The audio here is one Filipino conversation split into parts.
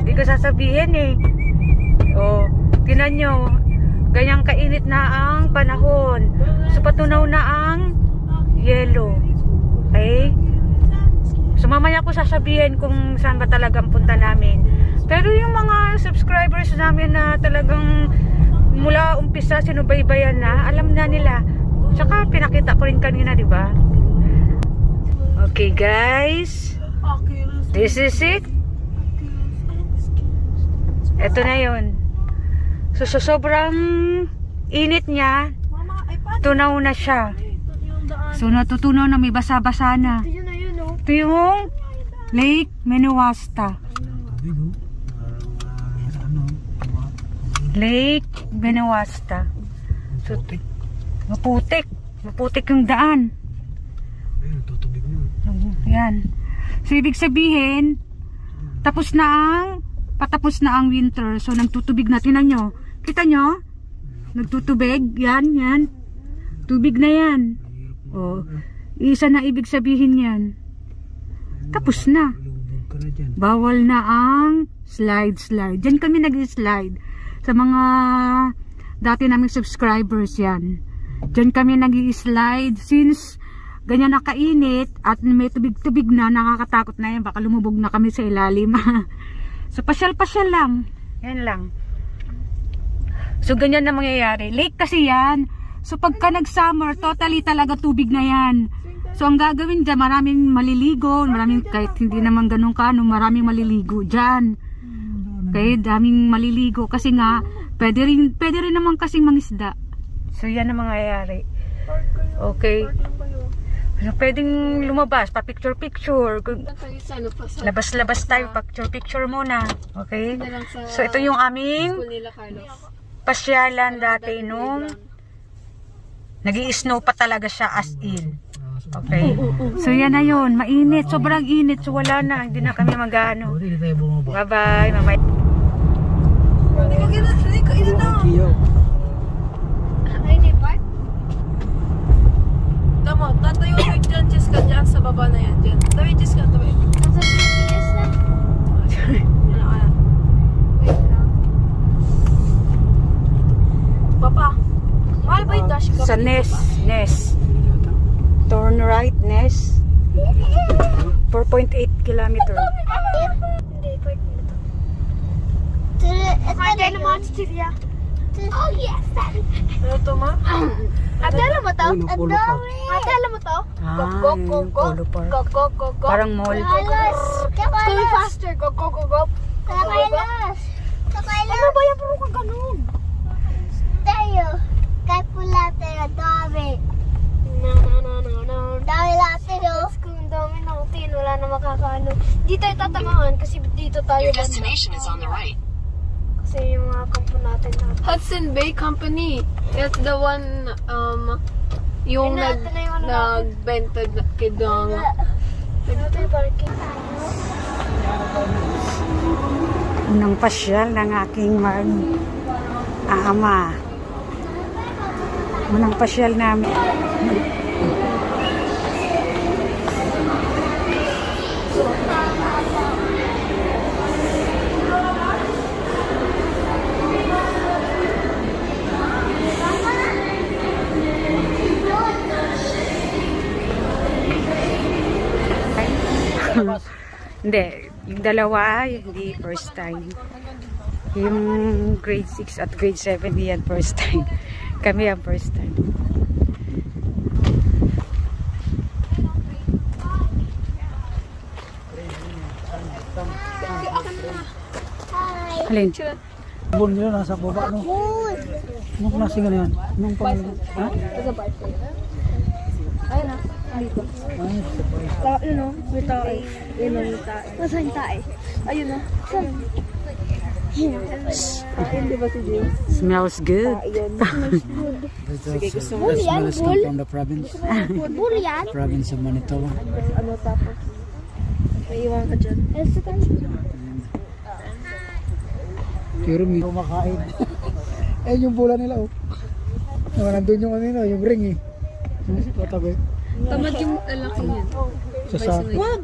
Hindi ko sasabihin eh. Oh, tinan nyo. Ganyang kainit na ang panahon. So patunaw na ang yelo. Okay? So mamaya ko sasabihin kung saan ba talagang punta namin. Pero yung mga subscribers namin na talagang mula umpisa sinubaybayan na, alam na nila. Tsaka pinakita ko rin kanina, di ba? Okay guys. This is it. Ito na yun. So sobrang init niya, tunaw na siya. So natutunaw na, may basa-basa na. Ito yung Lake Minnewaska. Lake Minnewaska. So, maputik. Maputik yung daan. Yan. So ibig sabihin, patapos na ang winter. So nagtutubig na. Tinan nyo. Kita nyo? Nagtutubig. Yan, yan. Tubig na yan. O, isa na ibig sabihin yan. Tapos na. Bawal na ang slide. Diyan kami nag-slide. Sa mga dati naming subscribers yan. Diyan kami nag-slide. Since ganyan nakainit at may tubig-tubig na, nakakatakot na yan. Baka lumubog na kami sa ilalim. So pasyal-pasyal lang. Yan lang. So ganyan na mangyayari. Lake kasi yan. So pagka nag-summer, totally talaga tubig na yan. So ang gagawin dyan, maraming maliligo. Kahit hindi naman ganun ka, maraming maliligo dyan. Okay, daming maliligo. Kasi nga, pwede rin naman kasing mangisda. So yan ang mangyayari. Okay. Pwedeng lumabas, pa-picture-picture. Labas-labas tayo, picture-picture muna. Okay? So, ito yung aming pasyalan dati nung nag-i-snow pa talaga siya as in. Okay? So, yan na yun. Mainit. Sobrang init. So, wala na. Hindi na kami mag-ano. Bye-bye. Mamay. Tama, tatayo ka dyan, Jessica, dyan sa baba na yan, dyan. Tawid, Jessica, tawid. Nasa BTS na. Wait lang. Papa, mahal ba yung dashcam? Sa Ness. Turn right, Ness. 4.8 kilometer. Hindi, pwede nito. Hindi naman, Cecilia. Oh, yes, daddy. Ano to, ma? Ate, alam mo to? Ate, alam mo to? Go. Parang mall. Go faster. Go. Kapailas. Ano ba yan? Puro ka ganun. Tayo. Kay pula tayo. Dami. No. Dami natin, oh. Kung dami natin, wala na makakaano. Di tayo tatangahan kasi dito tayo. Your destination is on the right. Kasi yung mga kampo natin. Hudson Bay Company. It's the one, yung nagbenta kay Dong. Unang pasyal ng aking ama. Unang pasyal namin. Hindi, yung dalawa, hindi first time. Yung grade 6 at grade 7 yan first time. Kami ang first time. Alin? Bun nila nasa baba, no? Anong klase ka na yan? Anong pangalan? Ha? Ayun na, dito. Ayun o, may tae. Ayun o, may tae. Nasaan yung tae? Ayun o. Ayun, di ba si James? Smells good. Smells good. Sige, gusto mo. The smell is come from the province. Bull yan? Province of Manitoba. Ano tapos? May iwan ka dyan. Tirum eh. Kumakain. Eh yung bola nila oh. Nandun yung ano yun, yung ring eh. Tatabi. Tamad yung lalaki yan. Sa Wag!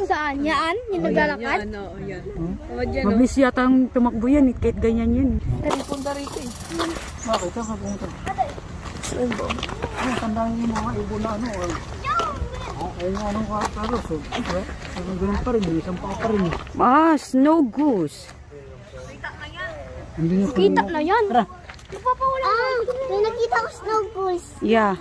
Saan? Yan? Yung naglalakad? Yan, oo, yan. Tamad yan, Mabilis yata ang tumakbo yan, kahit ganyan yun. Punta rito eh. Bakit? Saan ka pumunta? Ay, tandaan yung mga ibo na ano. Ayun yung anong karos. Ang ganun pa rin, isang pa rin. Ah, snow goose. Kita na yan. Tara. May nakita ko snow goose. Yeah.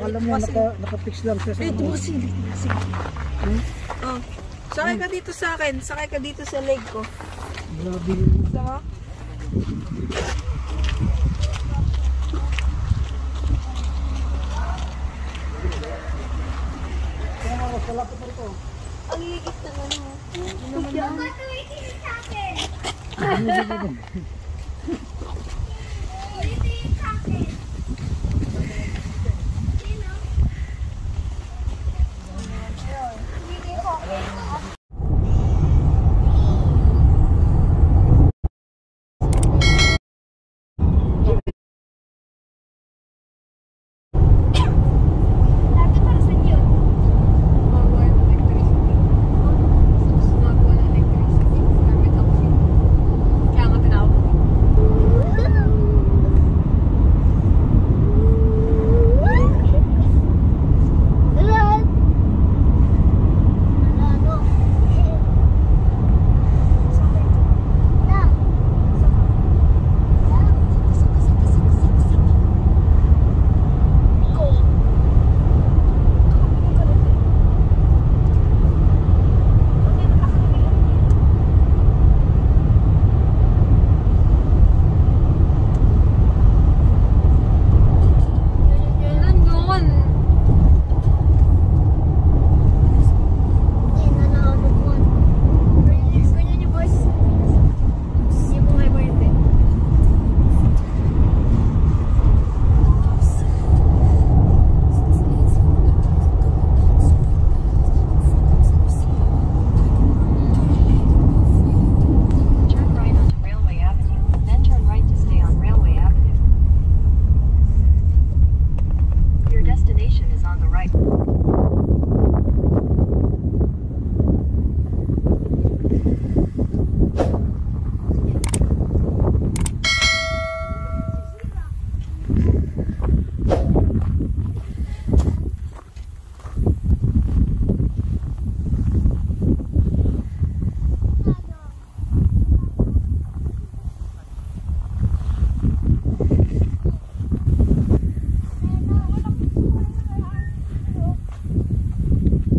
Alam mo, naka-fix lang siya sa ano. Oh. Sakay ka dito sa akin. Sakay ka dito sa leg ko. Grabe. Gusto mo? Ang higit na ano.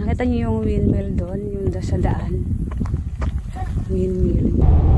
Nakita niyo yung windmill doon, yung sa daan. Windmill.